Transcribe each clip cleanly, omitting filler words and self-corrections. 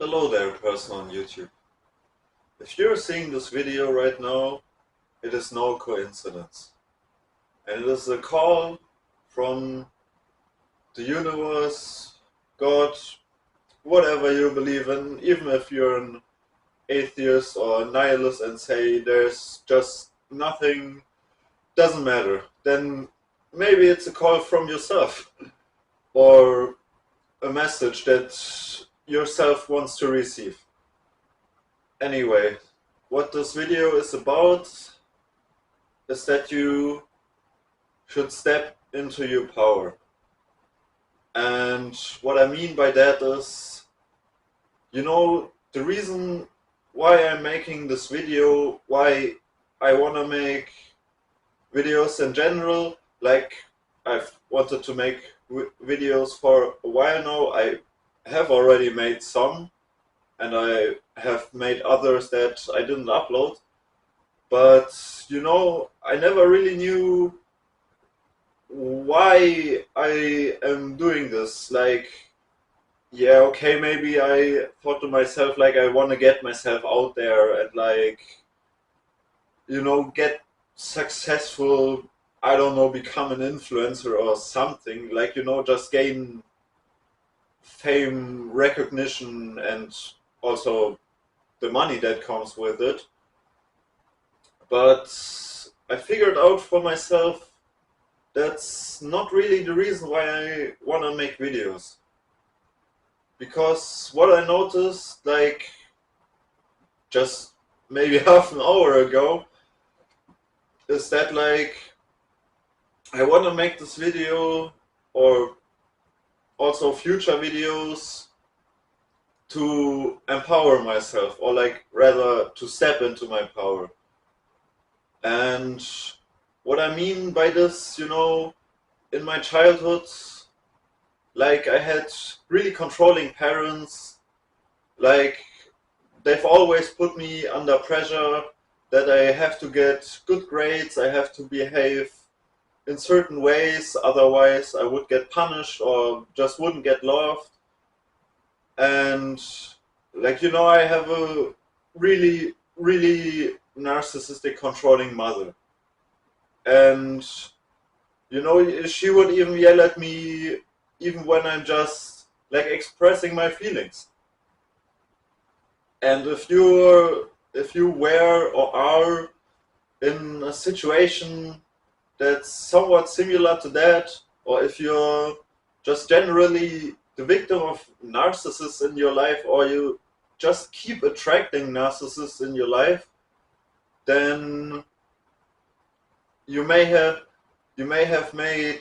Hello there, person on YouTube. If you're seeing this video right now, it is no coincidence. And it is a call from the universe, God, whatever you believe in, even if you're an atheist or a nihilist and say there's just nothing, doesn't matter, then maybe it's a call from yourself or a message that yourself wants to receive. Anyway, what this video is about is that you should step into your power. And what I mean by that is, the reason why I'm making this video, why I want to make videos in general, like I've wanted to make videos for a while now. I have already made some, and I have made others that I didn't upload. But, I never really knew why I am doing this. Like, yeah, okay, maybe I thought to myself, like, I want to get myself out there and, like, get successful, I don't know, become an influencer or something. Like, just gain fame, recognition, and also the money that comes with it. But I figured out for myself that's not really the reason why I want to make videos. Because what I noticed, like, just maybe half an hour ago, is that, like, I want to make this video, or also future videos, to empower myself, or, like, rather to step into my power. And what I mean by this, in my childhood, like, I had really controlling parents. Like, they've always put me under pressure that I have to get good grades, I have to behave in certain ways, otherwise I would get punished or just wouldn't get loved. And, like, I have a really, really narcissistic, controlling mother. And, she would even yell at me even when I'm just, like, expressing my feelings. And if you were or are in a situation that's somewhat similar to that, or if you're just generally the victim of narcissists in your life, or you just keep attracting narcissists in your life, then you may have made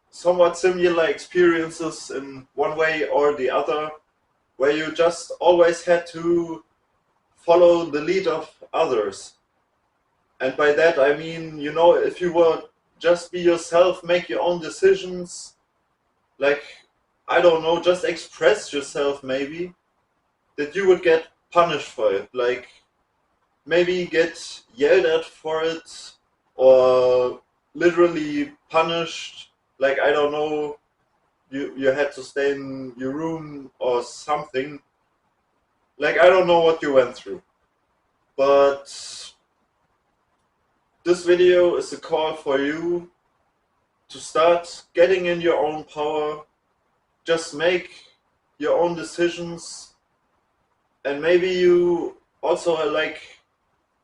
somewhat similar experiences in one way or the other, where you just always had to follow the lead of others. And by that I mean, if you were just be yourself, make your own decisions, like, I don't know, just express yourself maybe, that you would get punished for it. Like, maybe get yelled at for it, or literally punished, like, I don't know, you had to stay in your room or something. Like, I don't know what you went through. But this video is a call for you to start getting in your own power, just make your own decisions, and maybe you also, like,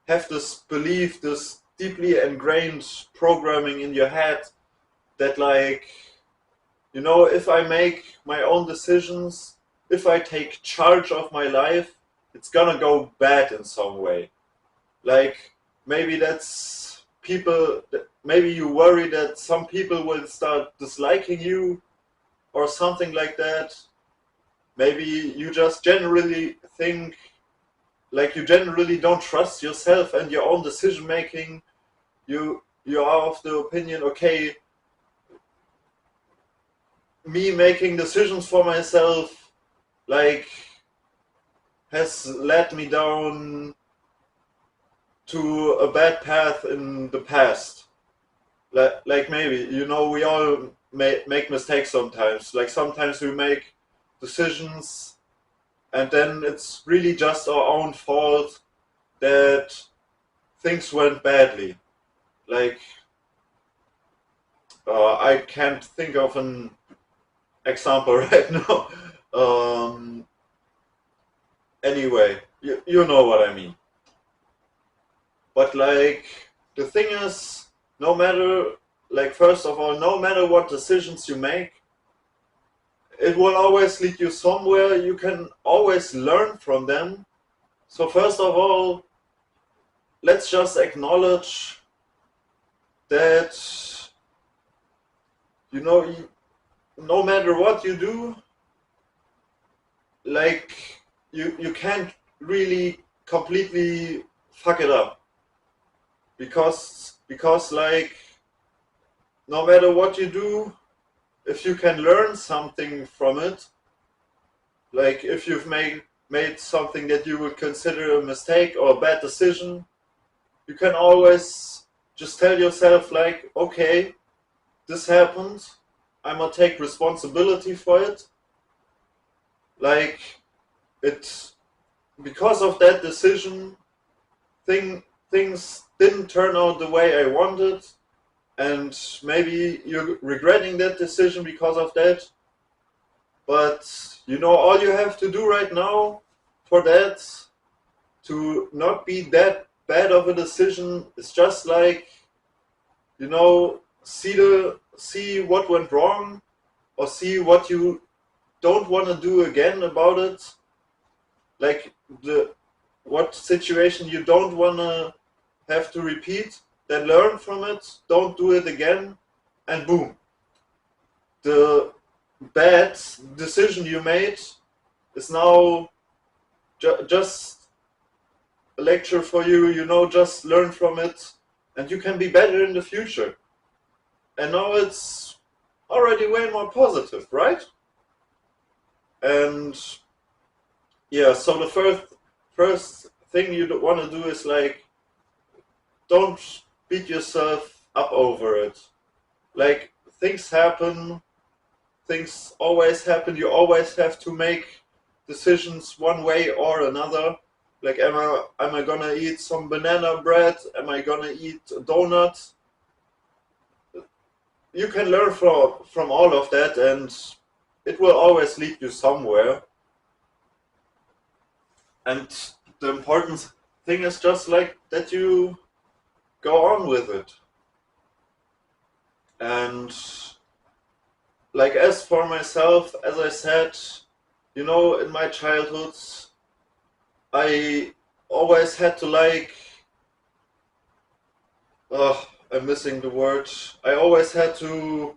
have this belief, this deeply ingrained programming in your head that, like, if I make my own decisions, if I take charge of my life, it's gonna go bad in some way. Like, maybe maybe you worry that some people will start disliking you or something like that. Maybe you just generally think, like, you generally don't trust yourself and your own decision making. You are of the opinion, okay, me making decisions for myself, like, has led me down to a bad path in the past. Like maybe, we all make mistakes sometimes. Like, sometimes we make decisions and then it's really just our own fault that things went badly. Like, I can't think of an example right now. Anyway, you know what I mean. But like, the thing is, no matter, like, first of all, no matter what decisions you make, it will always lead you somewhere. You can always learn from them. So first of all, let's just acknowledge that, you know, no matter what you do, like, you can't really completely fuck it up, because like, no matter what you do, if you can learn something from it, like if you've made something that you would consider a mistake or a bad decision, you can always just tell yourself, like, okay, this happened, I'm gonna take responsibility for it. Like, it, because of that decision, things didn't turn out the way I wanted, and maybe you're regretting that decision because of that. But you know, all you have to do right now for that to not be that bad of a decision is just, like, you know, see what went wrong, or see what you don't want to do again about it. Like, what situation you don't want to have to repeat, then learn from it, don't do it again, and boom. The bad decision you made is now just a lecture for you, you know, just learn from it, and you can be better in the future. And now it's already way more positive, right? And yeah, so the first thing you want to do is, like, don't beat yourself up over it. Like, things happen, things always happen, you always have to make decisions one way or another. Like, am I gonna eat some banana bread? Am I gonna eat a donut? You can learn from all of that, and it will always lead you somewhere. And the important thing is just, like, that you go on with it. And like, as for myself, as I said, you know, in my childhood, I always had to, like, I'm missing the word. I always had to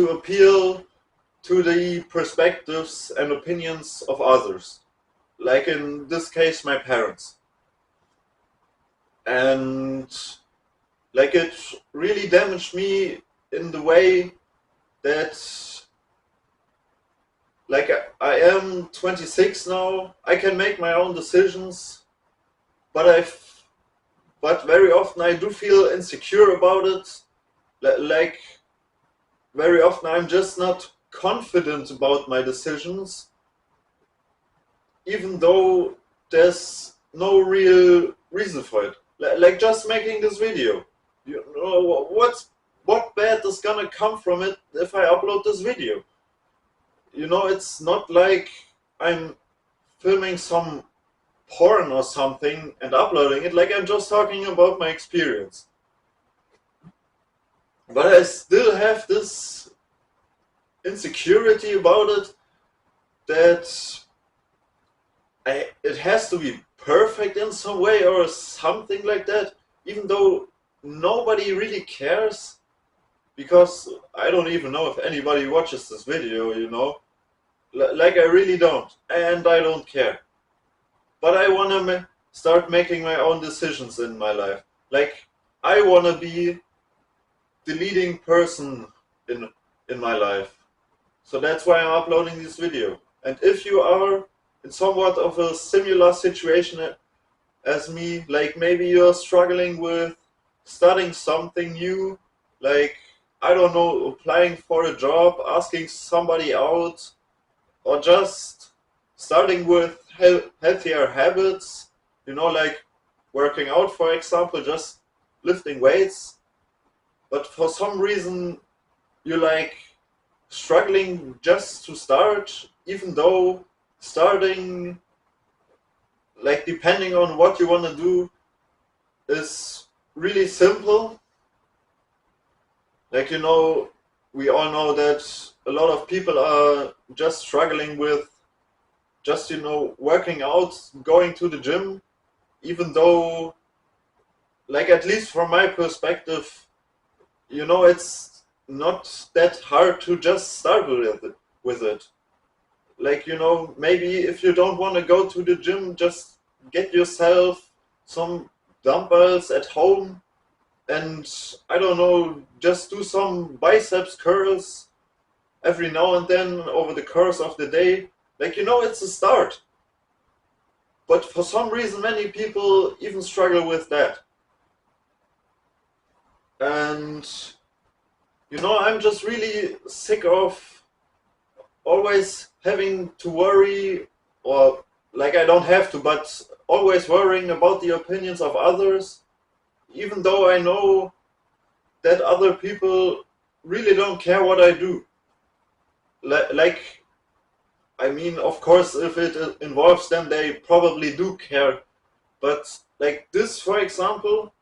appeal to the perspectives and opinions of others. Like, in this case, my parents. And like, it really damaged me in the way that, like, I am 26 now, I can make my own decisions, but very often I do feel insecure about it. Like, very often I'm just not confident about my decisions, even though there's no real reason for it. Like, just making this video. You know, what bad is gonna come from it if I upload this video? You know, it's not like I'm filming some porn or something and uploading it. Like, I'm just talking about my experience. But I still have this insecurity about it, that it has to be perfect in some way or something like that, even though nobody really cares, because I don't even know if anybody watches this video, you know. Like, I really don't, and I don't care. But I want to start making my own decisions in my life. Like, I want to be the leading person in my life. So that's why I'm uploading this video. And if you are in somewhat of a similar situation as me, like, maybe you're struggling with starting something new, like, I don't know, applying for a job, asking somebody out, or just starting with healthier habits, like working out, for example, just lifting weights. But for some reason, you're like struggling just to start, even though starting, like depending on what you want to do, is really simple. Like, we all know that a lot of people are just struggling with just, working out, going to the gym, even though, like, at least from my perspective, it's not that hard to just start with it. Like, maybe if you don't want to go to the gym, just get yourself some dumbbells at home and, I don't know, just do some biceps curls every now and then over the course of the day. Like, it's a start. But for some reason, many people even struggle with that. And, I'm just really sick of always having to worry, or like I don't have to, but always worrying about the opinions of others, even though I know that other people really don't care what I do. Like, I mean, of course, if it involves them, they probably do care. But like this, for example,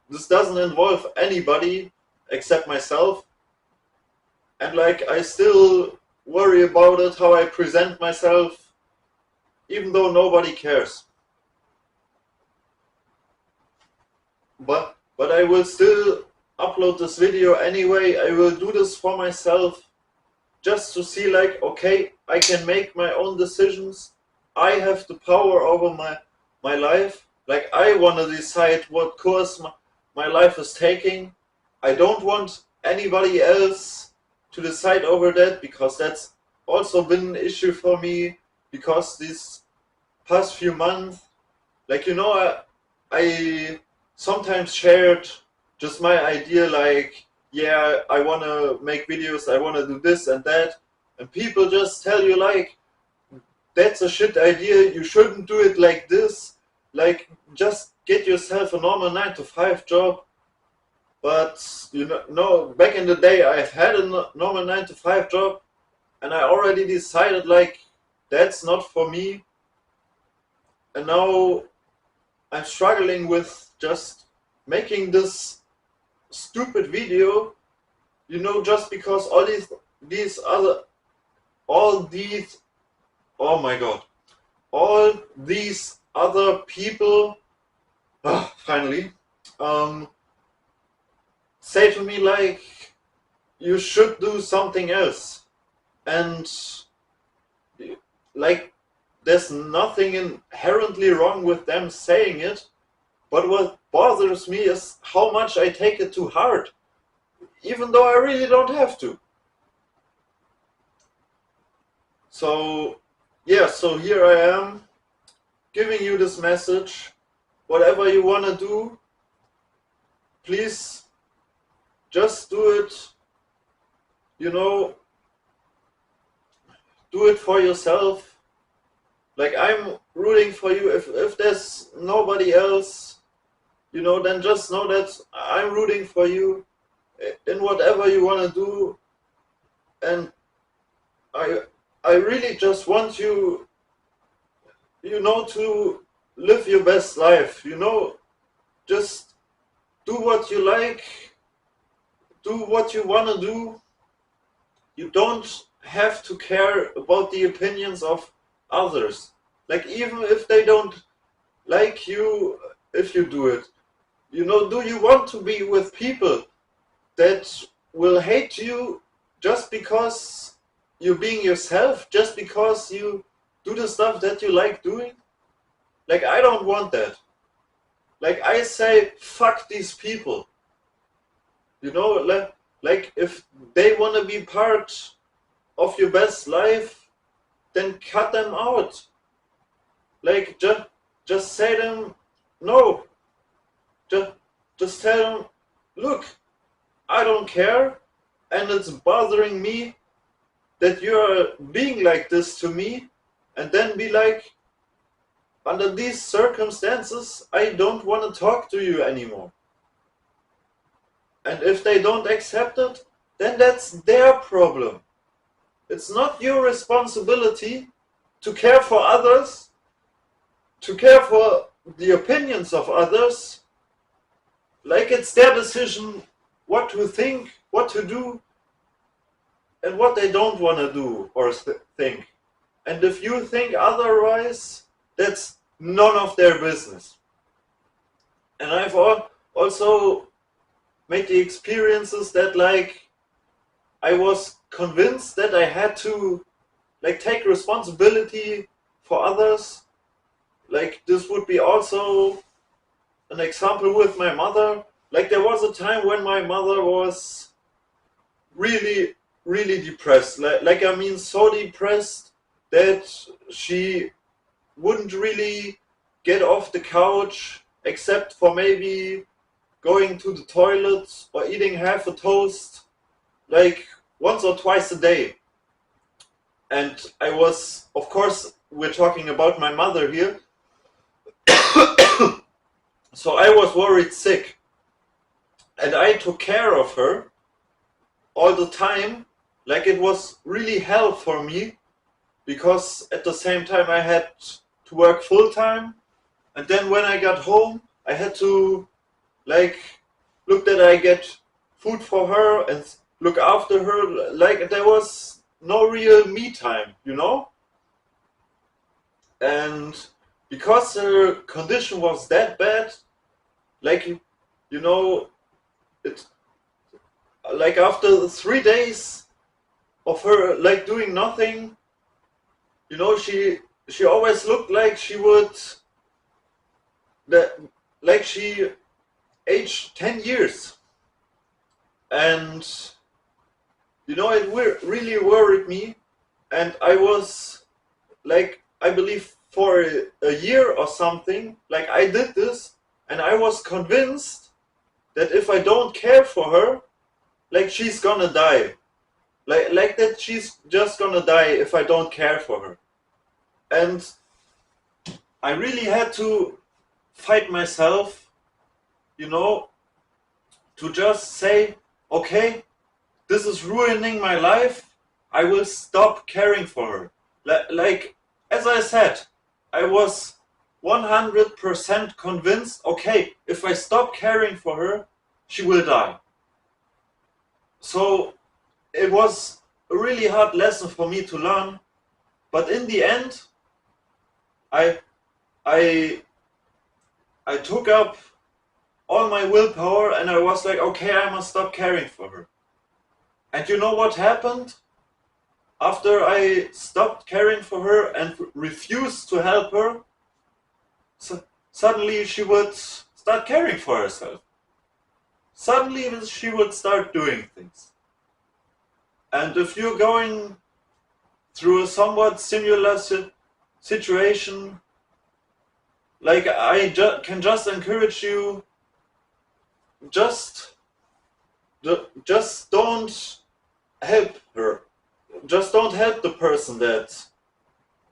this doesn't involve anybody except myself. And like, I still worry about it, how I present myself, even though nobody cares. But I will still upload this video anyway. I will do this for myself, just to see, like, okay, I can make my own decisions. I have the power over my life. Like, I want to decide what course my life is taking. I don't want anybody else to decide over that, because that's also been an issue for me, because these past few months, like, I sometimes shared just my idea, like, yeah, I want to make videos, I want to do this and that, and people just tell you, like, that's a shit idea, you shouldn't do it like this, like, just get yourself a normal 9-to-5 job. But, back in the day, I've had a normal 9-to-5 job, and I already decided, like, that's not for me. And now I'm struggling with just making this stupid video, just because all these, oh my god, all these other people, finally, say to me, like, you should do something else. And, like, there's nothing inherently wrong with them saying it, but what bothers me is how much I take it to heart, even though I really don't have to. So, yeah, so here I am, giving you this message. Whatever you want to do, please just do it, do it for yourself. Like, I'm rooting for you. If there's nobody else, then just know that I'm rooting for you in whatever you want to do. And I really just want you, to live your best life, just do what you like, do what you want to do. You don't have to care about the opinions of others. Like, even if they don't like you, if you do it, do you want to be with people that will hate you just because you're being yourself, just because you do the stuff that you like doing? Like, I don't want that. Like, I say, fuck these people. Like, if they want to be part of your best life, then cut them out. Like, just say them, no. Just tell them, look, I don't care, and it's bothering me, that you're being like this to me, and then be like, under these circumstances, I don't want to talk to you anymore. And if they don't accept it, then that's their problem. It's not your responsibility to care for others, to care for the opinions of others. Like, it's their decision what to think, what to do, and what they don't want to do or think. And if you think otherwise, that's none of their business. And I've also made the experiences that, like, I was convinced that I had to, like, take responsibility for others. Like, this would be also an example with my mother. Like, there was a time when my mother was really, really depressed. Like, I mean, so depressed that she wouldn't really get off the couch except for maybe going to the toilet or eating half a toast, like once or twice a day. And I was, of course, we're talking about my mother here, so I was worried sick. And I took care of her all the time. Like, it was really hell for me, because at the same time I had to work full time. And then when I got home, I had to, like, look that I get food for her and look after her. Like, there was no real me time, you know? And because her condition was that bad, like, you know, it, like, after 3 days of her, like, doing nothing, you know, she always looked like she would, like, she aged 10 years. And, you know, it really worried me. And I was, like, I believe for a year or something, like, I did this, and I was convinced that if I don't care for her, like, she's gonna die. Like that she's just gonna die if I don't care for her. And I really had to fight myself, you know, to just say, okay, this is ruining my life, I will stop caring for her. Like, as I said, I was 100% convinced, okay, if I stop caring for her, she will die. So it was a really hard lesson for me to learn, but in the end, I took up all my willpower, and I was like, okay, I must stop caring for her. And you know what happened? After I stopped caring for her and refused to help her, suddenly she would start caring for herself. Suddenly she would start doing things. And if you're going through a somewhat similar situation, like, I can just encourage you, just don't help her. Just don't help the person that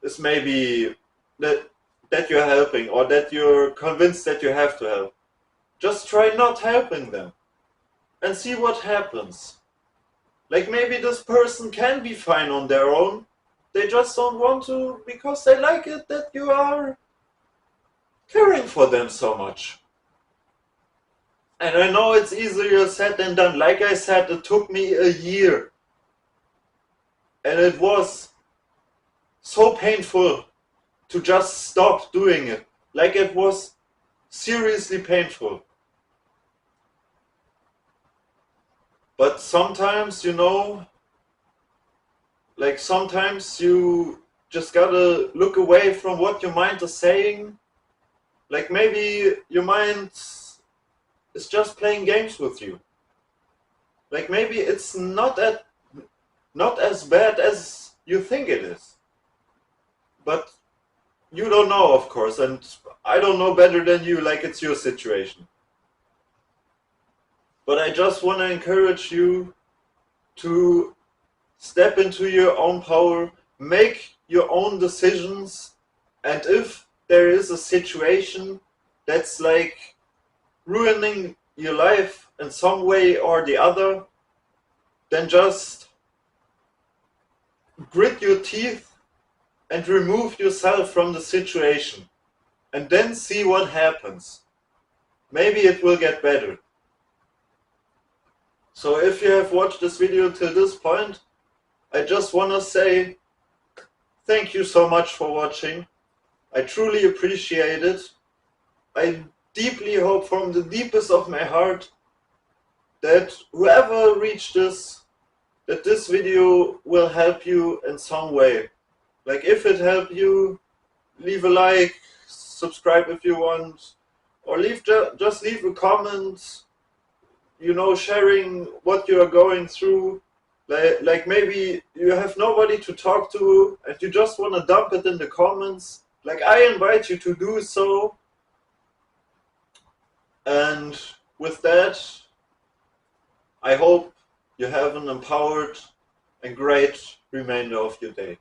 is maybe that you're helping, or that you're convinced that you have to help. Just try not helping them and see what happens. Like, maybe this person can be fine on their own. They just don't want to because they like it that you are caring for them so much. And I know it's easier said than done. Like I said, it took me a year. And it was so painful to just stop doing it. Like, it was seriously painful. But sometimes, you know, like, sometimes you just gotta look away from what your mind is saying. Like, maybe your mind is just playing games with you. Like, maybe it's not as bad as you think it is. But you don't know, of course, and I don't know better than you, like, it's your situation. But I just want to encourage you to step into your own power, make your own decisions, and if there is a situation that's like ruining your life in some way or the other, then just grit your teeth and remove yourself from the situation, and then see what happens. Maybe it will get better. So if you have watched this video till this point, I just want to say thank you so much for watching. I truly appreciate it. I deeply hope from the deepest of my heart that whoever reached this, that this video will help you in some way. Like if it helped you, leave a like, subscribe if you want, or just leave a comment, you know, sharing what you are going through. Like maybe you have nobody to talk to and you just want to dump it in the comments. Like I invite you to do so. And with that, I hope you have an empowered and great remainder of your day.